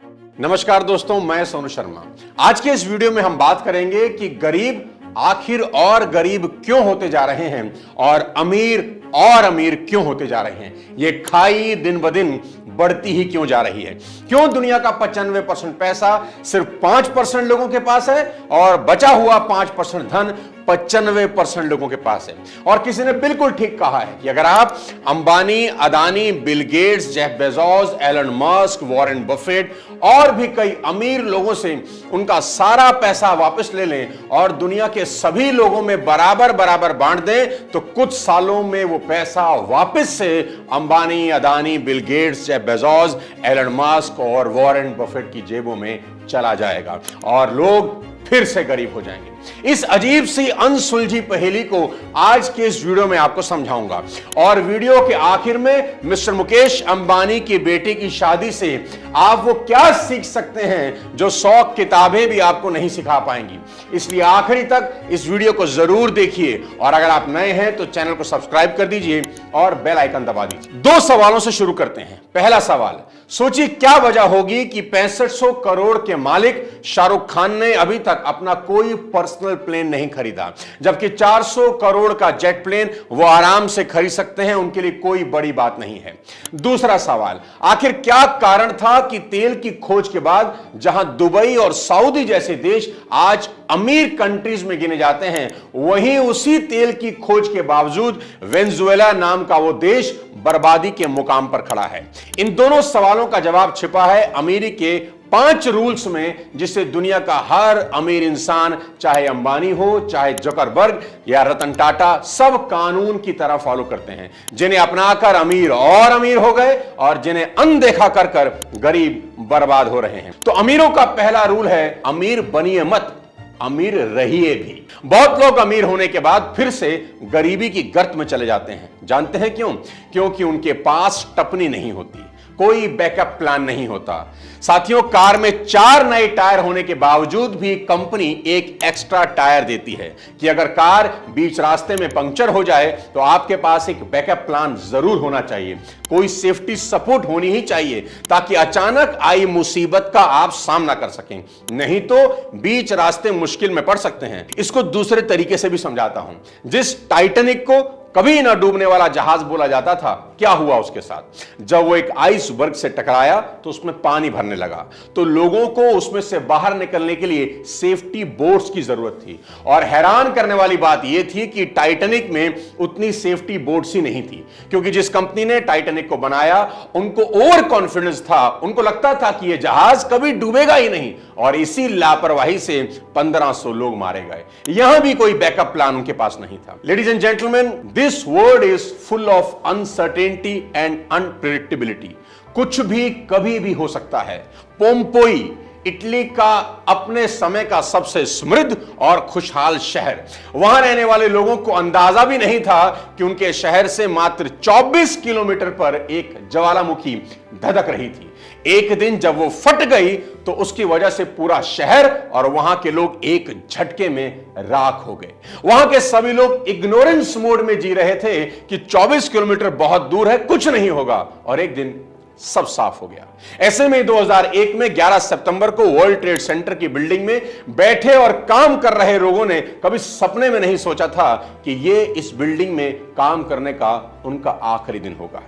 नमस्कार दोस्तों, मैं सोनू शर्मा। आज के इस वीडियो में हम बात करेंगे कि गरीब आखिर और गरीब क्यों होते जा रहे हैं और अमीर क्यों होते जा रहे हैं। ये खाई दिन ब दिन बढ़ती ही क्यों जा रही है। क्यों दुनिया का 95% पैसा सिर्फ 5% लोगों के पास है और बचा हुआ 5% धन 95% लोगों के पास है। और किसी ने बिल्कुल ठीक कहा है कि अगर आप Ambani, Adani, Bill Gates, Jeff Bezos, Elon Musk, Warren Buffett और भी कई अमीर लोगों से उनका सारा पैसा वापस ले लें और दुनिया के सभी लोगों में बराबर बराबर बांट दें तो कुछ सालों में वो पैसा वापस से Ambani, Adani, Bill Gates, Jeff Bezos, Elon Musk और वॉरेन बफेट की जेबों में चला जाएगा और लोग फिर से गरीब हो जाएंगे। इस अजीब सी अनसुलझी पहेली को आज के इस वीडियो में आपको समझाऊंगा और वीडियो के आखिर में मिस्टर मुकेश अंबानी की बेटी की शादी से आप वो क्या सीख सकते हैं जो 100 किताबें भी आपको नहीं सिखा पाएंगी। इसलिए आखिरी तक इस वीडियो को जरूर देखिए और अगर आप नए हैं तो चैनल को सब्सक्राइब कर दीजिए और बेल आइकन दबा दीजिए। 2 सवालों से शुरू करते हैं। पहला सवाल, सोचिए क्या वजह होगी कि 6500 करोड़ के मालिक शाहरुख खान ने अभी तक अपना कोई पर्सनल प्लेन नहीं खरीदा, जबकि 400 करोड़ का जेट प्लेन वो आराम से खरीद सकते हैं, उनके लिए कोई बड़ी बात नहीं है। दूसरा सवाल, आखिर क्या कारण था कि तेल की खोज के बाद जहां दुबई और सऊदी जैसे देश आज अमीर कंट्रीज में गिने जाते हैं, वहीं उसी तेल की खोज के बावजूद वेनेजुएला नाम का वो देश बर्बादी के मुकाम पर खड़ा है। इन दोनों सवालों का जवाब छिपा है अमीरी के 5 रूल्स में, जिसे दुनिया का हर अमीर इंसान, चाहे अंबानी हो, चाहे जुकरबर्ग या रतन टाटा, सब कानून की तरह फॉलो करते हैं, जिन्हें अपनाकर अमीर और अमीर हो गए और जिन्हें अनदेखा कर कर गरीब बर्बाद हो रहे हैं। तो अमीरों का पहला रूल है, अमीर बनिए मत, अमीर रहिए भी। बहुत लोग अमीर होने के बाद फिर से गरीबी की गर्त में चले जाते हैं। जानते हैं क्यों? क्योंकि उनके पास टपनी नहीं होती, कोई बैकअप प्लान नहीं होता। साथियों, कार में 4 नए टायर होने के बावजूद भी कंपनी एक एक्स्ट्रा टायर देती है कि अगर कार बीच रास्ते में पंक्चर हो जाए तो आपके पास एक बैकअप प्लान जरूर होना चाहिए, कोई सेफ्टी सपोर्ट होनी ही चाहिए ताकि अचानक आई मुसीबत का आप सामना कर सकें, नहीं तो बीच रास्ते मुश्किल में पड़ सकते हैं। इसको दूसरे तरीके से भी समझाता हूं। जिस टाइटैनिक को कभी ना डूबने वाला जहाज बोला जाता था, क्या हुआ उसके साथ? जब वो एक आइसबर्ग से टकराया तो उसमें पानी भरने लगा, तो लोगों को उसमें से बाहर निकलने के लिए सेफ्टी बोट्स की जरूरत थी। और हैरान करने वाली बात यह थी कि टाइटैनिक में उतनी सेफ्टी बोट्स ही नहीं थी, क्योंकि जिस कंपनी ने टाइटैनिक को बनाया उनको ओवर कॉन्फिडेंस था, उनको लगता था कि यह जहाज कभी डूबेगा ही नहीं, और इसी लापरवाही से 1500 लोग मारे गए। यहां भी कोई बैकअप प्लान उनके पास नहीं था। Ladies and gentleman, this world is full of uncertainty and unpredictability. कुछ भी कभी भी हो सकता है। पोम्पोई, इटली का अपने समय का सबसे समृद्ध और खुशहाल शहर, वहां रहने वाले लोगों को अंदाजा भी नहीं था कि उनके शहर से मात्र 24 किलोमीटर पर एक ज्वालामुखी धधक रही थी। एक दिन जब वो फट गई तो उसकी वजह से पूरा शहर और वहां के लोग एक झटके में राख हो गए। वहां के सभी लोग इग्नोरेंस मोड में जी रहे थे कि 24 किलोमीटर बहुत दूर है, कुछ नहीं होगा, और एक दिन सब साफ हो गया। ऐसे में 2001 में 11 सितंबर को वर्ल्ड ट्रेड सेंटर की बिल्डिंग में बैठे और काम कर रहे लोगों ने कभी सपने में नहीं सोचा था कि ये इस बिल्डिंग में काम करने का उनका आखिरी दिन होगा।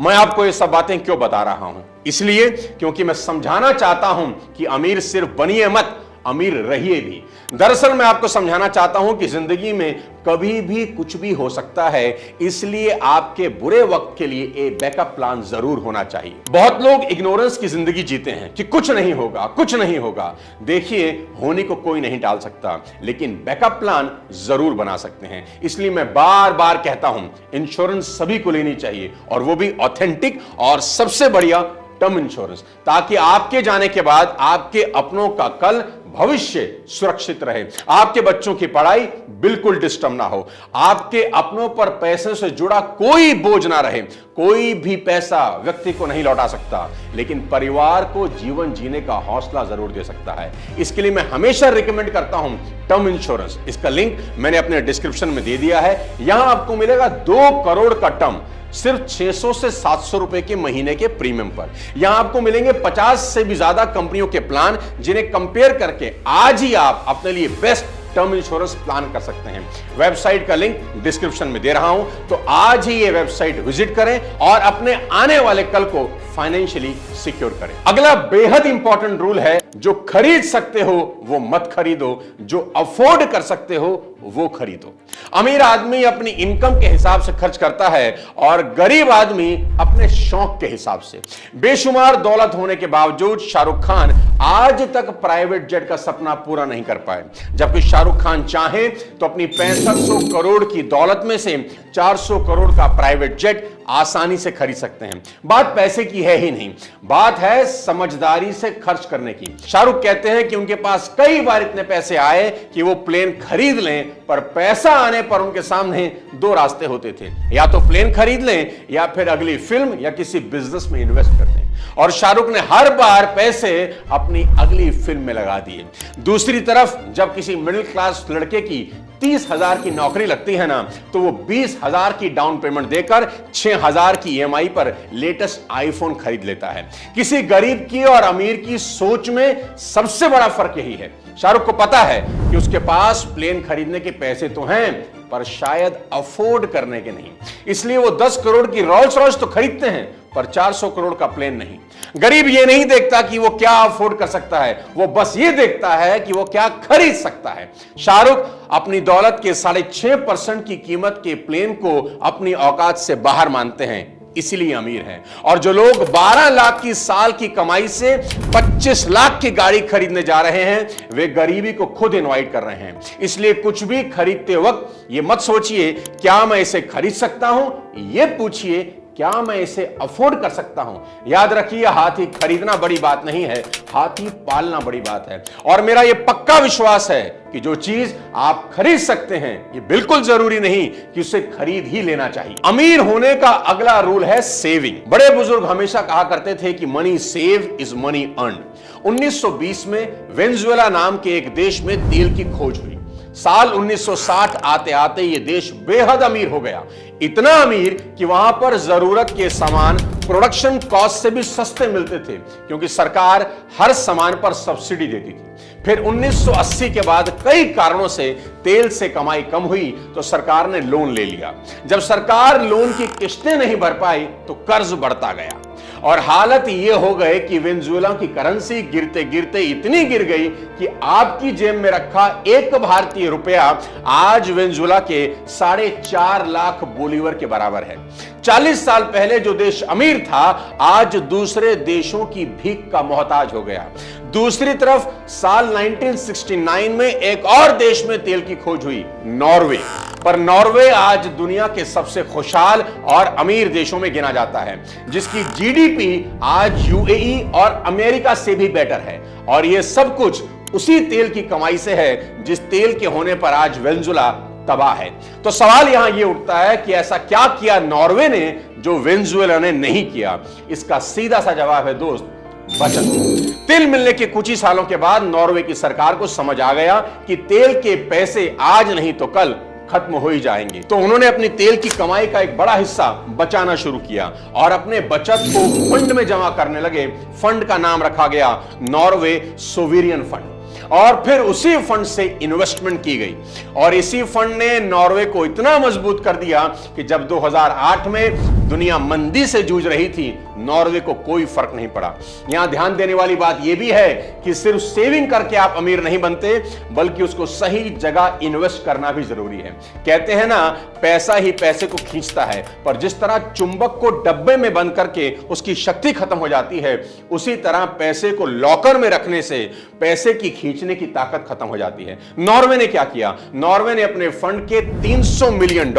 मैं आपको ये सब बातें क्यों बता रहा हूं? इसलिए क्योंकि मैं समझाना चाहता हूं कि अमीर सिर्फ बनिए मत, अमीर रहिए भी। दरअसल मैं आपको समझाना चाहता हूं कि जिंदगी में कभी भी कुछ भी हो सकता है, इसलिए आपके बुरे वक्त के लिए एक बैकअप प्लान जरूर होना चाहिए। बहुत लोग इग्नोरेंस की जिंदगी जीते हैं कि कुछ नहीं होगा, कुछ नहीं होगा। देखिए, होने को कोई नहीं टाल सकता, लेकिन बैकअप प्लान जरूर बना सकते हैं। इसलिए मैं बार बार कहता हूं, इंश्योरेंस सभी को लेनी चाहिए, और वो भी ऑथेंटिक और सबसे बढ़िया टर्म इंश्योरेंस, ताकि आपके जाने के बाद आपके अपनों का कल भविष्य सुरक्षित रहे, आपके बच्चों की पढ़ाई बिल्कुल डिस्टर्ब ना हो, आपके अपनों पर पैसे से जुड़ा कोई बोझ ना रहे। कोई भी पैसा व्यक्ति को नहीं लौटा सकता, लेकिन परिवार को जीवन जीने का हौसला जरूर दे सकता है। इसके लिए मैं हमेशा रिकमेंड करता हूं टर्म इंश्योरेंस। इसका लिंक मैंने अपने डिस्क्रिप्शन में दे दिया है। यहां आपको मिलेगा 2 करोड़ का टर्म, सिर्फ 600 से 700 रुपए के महीने के प्रीमियम पर। यहां आपको मिलेंगे 50 से भी ज्यादा कंपनियों के प्लान, जिन्हें कंपेयर करके आज ही आप अपने लिए बेस्ट टर्म इंश्योरेंस प्लान कर सकते हैं। वेबसाइट का लिंक डिस्क्रिप्शन में दे रहा हूं, तो आज ही ये वेबसाइट विजिट करें और अपने आने वाले कल को फाइनेंशियली सिक्योर करें। अगला बेहद इंपॉर्टेंट रूल है, जो खरीद सकते हो वो मत खरीदो, जो अफोर्ड कर सकते हो वो खरीदो। अमीर आदमी अपनी इनकम के हिसाब से खर्च करता है और गरीब आदमी अपने शौक के हिसाब से। बेशुमार दौलत होने के बावजूद शाहरुख खान आज तक प्राइवेट जेट का सपना पूरा नहीं कर पाए, जबकि शाहरुख खान चाहे तो अपनी 6500 करोड़ की दौलत में से 400 करोड़ का प्राइवेट जेट आसानी से खरीद सकते हैं। बात पैसे की है ही नहीं, बात है समझदारी से खर्च करने की। शाहरुख कहते हैं कि उनके पास कई बार इतने पैसे आए कि वो प्लेन खरीद लें, पर पैसा आने पर उनके सामने दो रास्ते होते थे, या तो प्लेन खरीद लें या फिर अगली फिल्म या किसी बिजनेस में इन्वेस्ट कर दें। और शाहरुख ने हर बार पैसे अपनी अगली फिल्म में लगा दिए। दूसरी तरफ जब किसी मिडिल क्लास लड़के की 30,000 की नौकरी लगती है ना, तो वो 20,000 की डाउन पेमेंट देकर 6,000 की EMI पर लेटेस्ट आईफोन खरीद लेता है। किसी गरीब की और अमीर की सोच में सबसे बड़ा फर्क यही है। शाहरुख को पता है कि उसके पास प्लेन खरीदने के पैसे तो हैं, पर शायद अफोर्ड करने के नहीं, इसलिए वो 10 करोड़ की रोल्स रॉयस तो खरीदते हैं, पर 400 करोड़ का प्लेन नहीं। गरीब ये नहीं देखता कि वो क्या अफोर्ड कर सकता है, वो बस ये देखता है कि वो क्या खरीद सकता है। शाहरुख अपनी दौलत के 6.5% की कीमत के प्लेन को अपनी औकात से बाहर मानते हैं, इसीलिए अमीर हैं। और जो लोग 12 लाख की साल की कमाई से 25 लाख की गाड़ी खरीदने जा रहे हैं, वे गरीबी को खुद इनवाइट कर रहे हैं। इसलिए कुछ भी खरीदते वक्त ये मत सोचिए क्या मैं इसे खरीद सकता हूं, ये पूछिए क्या मैं इसे अफोर्ड कर सकता हूं। याद रखिए, हाथी खरीदना बड़ी बात नहीं है, हाथी पालना बड़ी बात है। और मेरा यह पक्का विश्वास है कि जो चीज आप खरीद सकते हैं, ये बिल्कुल जरूरी नहीं कि उसे खरीद ही लेना चाहिए। अमीर होने का अगला रूल है सेविंग। बड़े बुजुर्ग हमेशा कहा करते थे कि money save is money earn. 1920 में वेनेजुएला नाम के एक देश में तेल की खोज हुई। साल 1960 आते आते यह देश बेहद अमीर हो गया, इतना अमीर कि वहां पर जरूरत के सामान प्रोडक्शन कॉस्ट से भी सस्ते मिलते थे, क्योंकि सरकार हर सामान पर सब्सिडी देती थी। फिर 1980 के बाद कई कारणों से तेल से कमाई कम हुई, तो सरकार ने लोन ले लिया। जब सरकार लोन की किस्तें नहीं भर पाई, तो कर्ज बढ़ता गया और हालत ये हो गए कि वेनेजुएला की करेंसी गिरते गिरते इतनी गिर गई कि आपकी जेब में रखा एक भारतीय रुपया आज वेनेजुएला के 4.5 लाख बोलीवर के बराबर है। 40 साल पहले जो देश अमीर था, आज दूसरे देशों की भीख का मोहताज हो गया। दूसरी तरफ साल 1969 में एक और देश में तेल की खोज हुई, नॉर्वे। पर नॉर्वे आज दुनिया के सबसे खुशहाल और अमीर देशों में गिना जाता है, जिसकी GDP आज UAE और अमेरिका से भी बेटर है। और यह सब कुछ उसी तेल की कमाई से है जिस तेल के होने पर आज वेनेजुएला तबाह है। तो सवाल यहां यह उठता है कि ऐसा क्या किया नॉर्वे ने जो वेनेजुएला ने नहीं किया। इसका सीधा सा जवाब है दोस्त, बचत। तेल मिलने के कुछ ही सालों के बाद नॉर्वे की सरकार को समझ आ गया कि तेल के पैसे आज नहीं तो कल खत्म हो ही जाएंगे, तो उन्होंने अपनी तेल की कमाई का एक बड़ा हिस्सा बचाना शुरू किया और अपने बचत को फंड में जमा करने लगे। फंड का नाम रखा गया नॉर्वे सोवेरियन फंड, और फिर उसी फंड से इन्वेस्टमेंट की गई। और इसी फंड ने नॉर्वे को इतना मजबूत कर दिया कि जब 2008 में दुनिया मंदी से जूझ रही थी, नॉर्वे को कोई फर्क नहीं पड़ा। यहां ध्यान देने वाली बात यह भी है कि सिर्फ सेविंग करके आप अमीर नहीं बनते, बल्कि उसको सही जगह इन्वेस्ट करना भी जरूरी है। कहते हैं ना, पैसा ही पैसे को खींचता है, पर जिस तरह चुंबक को डब्बे में बंद करके उसकी शक्ति खत्म हो जाती है, उसी तरह पैसे को लॉकर में रखने से पैसे की खींचने की ताकत खत्म हो जाती है। नॉर्वे ने क्या किया? नॉर्वे ने अपने फंड के $300 मिलियन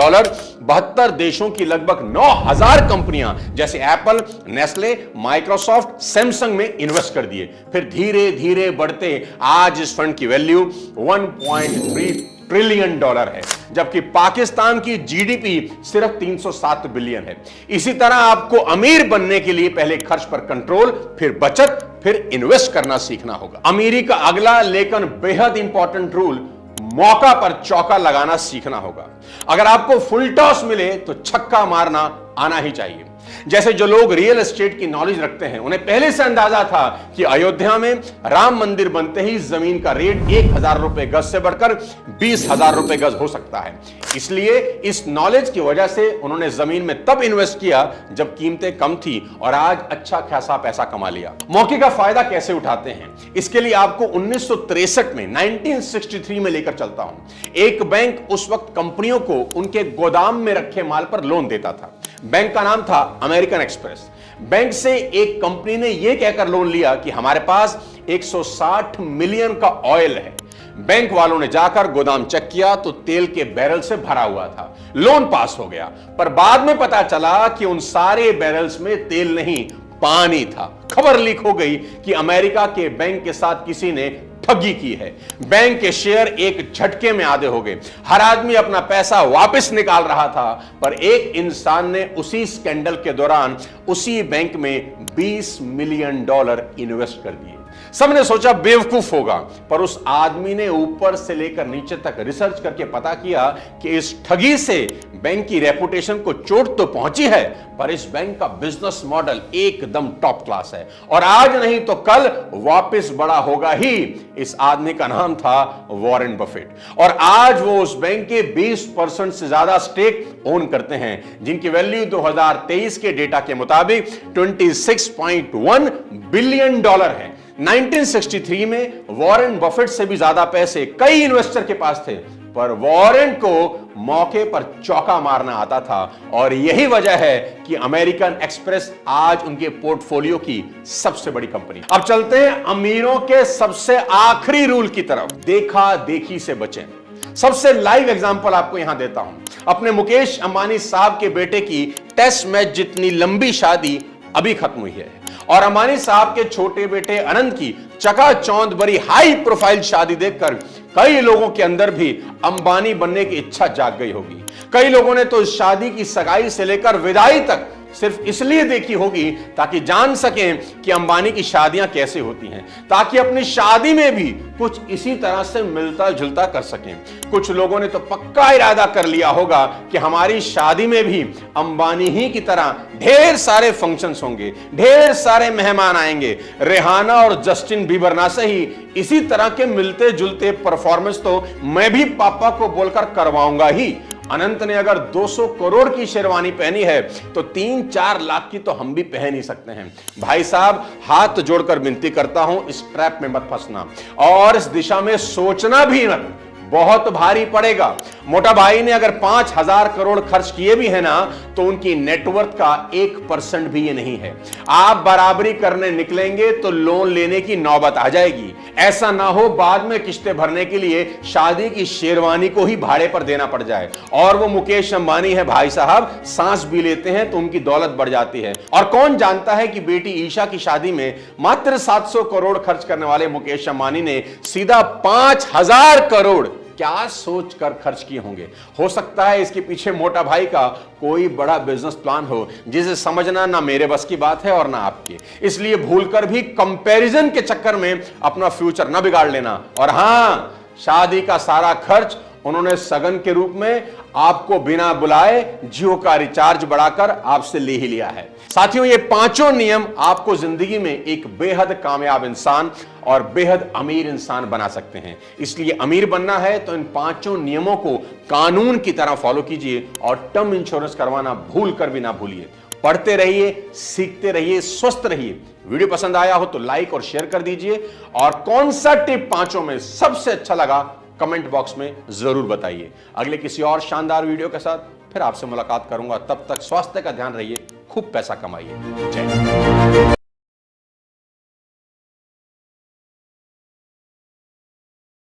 72 देशों की लगभग 9,000 कंपनियां जैसे एप्पल, नेस्ले, माइक्रोसॉफ्ट, सैमसंग में इन्वेस्ट कर दिए। फिर धीरे धीरे बढ़ते आज इस फंड की वैल्यू $1.3 ट्रिलियन है, जबकि पाकिस्तान की GDP सिर्फ 307 बिलियन है। इसी तरह आपको अमीर बनने के लिए पहले खर्च पर कंट्रोल, फिर बचत, फिर इन्वेस्ट करना सीखना होगा। अमीरी का अगला लेकिन बेहद इंपॉर्टेंट रूल, मौका पर चौका लगाना सीखना होगा। अगर आपको फुल टॉस मिले तो छक्का मारना आना ही चाहिए। जैसे जो लोग रियल एस्टेट की नॉलेज रखते हैं उन्हें पहले से अंदाजा था कि अयोध्या में राम मंदिर बनते ही जमीन का रेट 1,000 रुपए गज से बढ़कर 20,000 रुपए गज हो सकता है। इसलिए इस नॉलेज की वजह से उन्होंने जमीन में तब इन्वेस्ट किया जब कीमतें कम थी और आज अच्छा खासा पैसा कमा लिया। मौके का फायदा कैसे उठाते हैं, इसके लिए आपको 1963 में 1963 में लेकर चलता हूं। एक बैंक उस वक्त कंपनियों को उनके गोदाम में रखे माल पर लोन देता था। बैंक का नाम था अमेरिकन एक्सप्रेस। बैंक से एक कंपनी ने यह कहकर लोन लिया कि हमारे पास 160 मिलियन का ऑयल है। बैंक वालों ने जाकर गोदाम चेक किया तो तेल के बैरल से भरा हुआ था। लोन पास हो गया, पर बाद में पता चला कि उन सारे बैरल्स में तेल नहीं, पानी था। खबर लीक हो गई कि अमेरिका के बैंक के साथ किसी ने ठगी की है। बैंक के शेयर एक झटके में आधे हो गए। हर आदमी अपना पैसा वापस निकाल रहा था, पर एक इंसान ने उसी स्कैंडल के दौरान उसी बैंक में $20 मिलियन इन्वेस्ट कर दिए। सबने सोचा बेवकूफ होगा, पर उस आदमी ने ऊपर से लेकर नीचे तक रिसर्च करके पता किया कि इस ठगी से बैंक की रेपुटेशन को चोट तो पहुंची है, पर इस बैंक का बिजनेस मॉडल एकदम टॉप क्लास है और आज नहीं तो कल वापस बड़ा होगा ही। इस आदमी का नाम था वॉरेन बफेट और आज वो उस बैंक के 20% से ज्यादा स्टेक ओन करते हैं, जिनकी वैल्यू 2023 के डेटा के मुताबिक $26.1 बिलियन है। 1963 में वॉरेन बफेट से भी ज्यादा पैसे कई इन्वेस्टर के पास थे, पर वॉरेन को मौके पर चौका मारना आता था और यही वजह है कि अमेरिकन एक्सप्रेस आज उनके पोर्टफोलियो की सबसे बड़ी कंपनी। अब चलते हैं अमीरों के सबसे आखिरी रूल की तरफ, देखा देखी से बचें। सबसे लाइव एग्जांपल आपको यहां देता हूं। अपने मुकेश अंबानी साहब के बेटे की टेस्ट मैच जितनी लंबी शादी अभी खत्म हुई है और अंबानी साहब के छोटे बेटे अनंत की चकाचौंध भरी हाई प्रोफाइल शादी देखकर कई लोगों के अंदर भी अंबानी बनने की इच्छा जाग गई होगी। कई लोगों ने तो शादी की सगाई से लेकर विदाई तक सिर्फ इसलिए देखी होगी ताकि जान सकें कि अंबानी की शादियां कैसे होती हैं, ताकि अपनी शादी में भी कुछ इसी तरह से मिलता जुलता कर सकें। कुछ लोगों ने तो पक्का इरादा कर लिया होगा कि हमारी शादी में भी अंबानी ही की तरह ढेर सारे फंक्शंस होंगे, ढेर सारे मेहमान आएंगे। रेहाना और जस्टिन बीबर ना सही, इसी तरह के मिलते जुलते परफॉर्मेंस तो मैं भी पापा को बोलकर करवाऊंगा ही। अनंत ने अगर 200 करोड़ की शेरवानी पहनी है तो 3-4 लाख की तो हम भी पहन ही सकते हैं। भाई साहब, हाथ जोड़कर विनती करता हूं, इस ट्रैप में मत फंसना और इस दिशा में सोचना भी मत, बहुत भारी पड़ेगा। मोटा भाई ने अगर 5,000 करोड़ खर्च किए भी है ना, तो उनकी नेटवर्थ का 1% भी ये नहीं है। आप बराबरी करने निकलेंगे तो लोन लेने की नौबत आ जाएगी। ऐसा ना हो बाद में किस्तें भरने के लिए शादी की शेरवानी को ही भाड़े पर देना पड़ जाए। और वो मुकेश अंबानी है भाई साहब, सांस भी लेते हैं तो उनकी दौलत बढ़ जाती है। और कौन जानता है कि बेटी ईशा की शादी में मात्र 700 करोड़ खर्च करने वाले मुकेश अंबानी ने सीधा 5,000 करोड़ क्या सोचकर खर्च किए होंगे। हो सकता है इसके पीछे मोटा भाई का कोई बड़ा बिजनेस प्लान हो जिसे समझना ना मेरे बस की बात है और ना आपकी। इसलिए भूलकर भी कंपैरिजन के चक्कर में अपना फ्यूचर ना बिगाड़ लेना। और हां, शादी का सारा खर्च उन्होंने सगन के रूप में आपको बिना बुलाए जियो का रिचार्ज बढ़ाकर आपसे ले ही लिया है। साथियों, ये पांचों नियम आपको जिंदगी में एक बेहद कामयाब इंसान और बेहद अमीर इंसान बना सकते हैं। इसलिए अमीर बनना है तो इन पांचों नियमों को कानून की तरह फॉलो कीजिए और टर्म इंश्योरेंस करवाना भूल कर भी ना भूलिए। पढ़ते रहिए, सीखते रहिए, स्वस्थ रहिए। वीडियो पसंद आया हो तो लाइक और शेयर कर दीजिए और कौन सा टिप पांचों में सबसे अच्छा लगा कमेंट बॉक्स में जरूर बताइए। अगले किसी और शानदार वीडियो के साथ फिर आपसे मुलाकात करूंगा। तब तक स्वास्थ्य का ध्यान रहिए, खूब पैसा कमाइए। जय हिंद।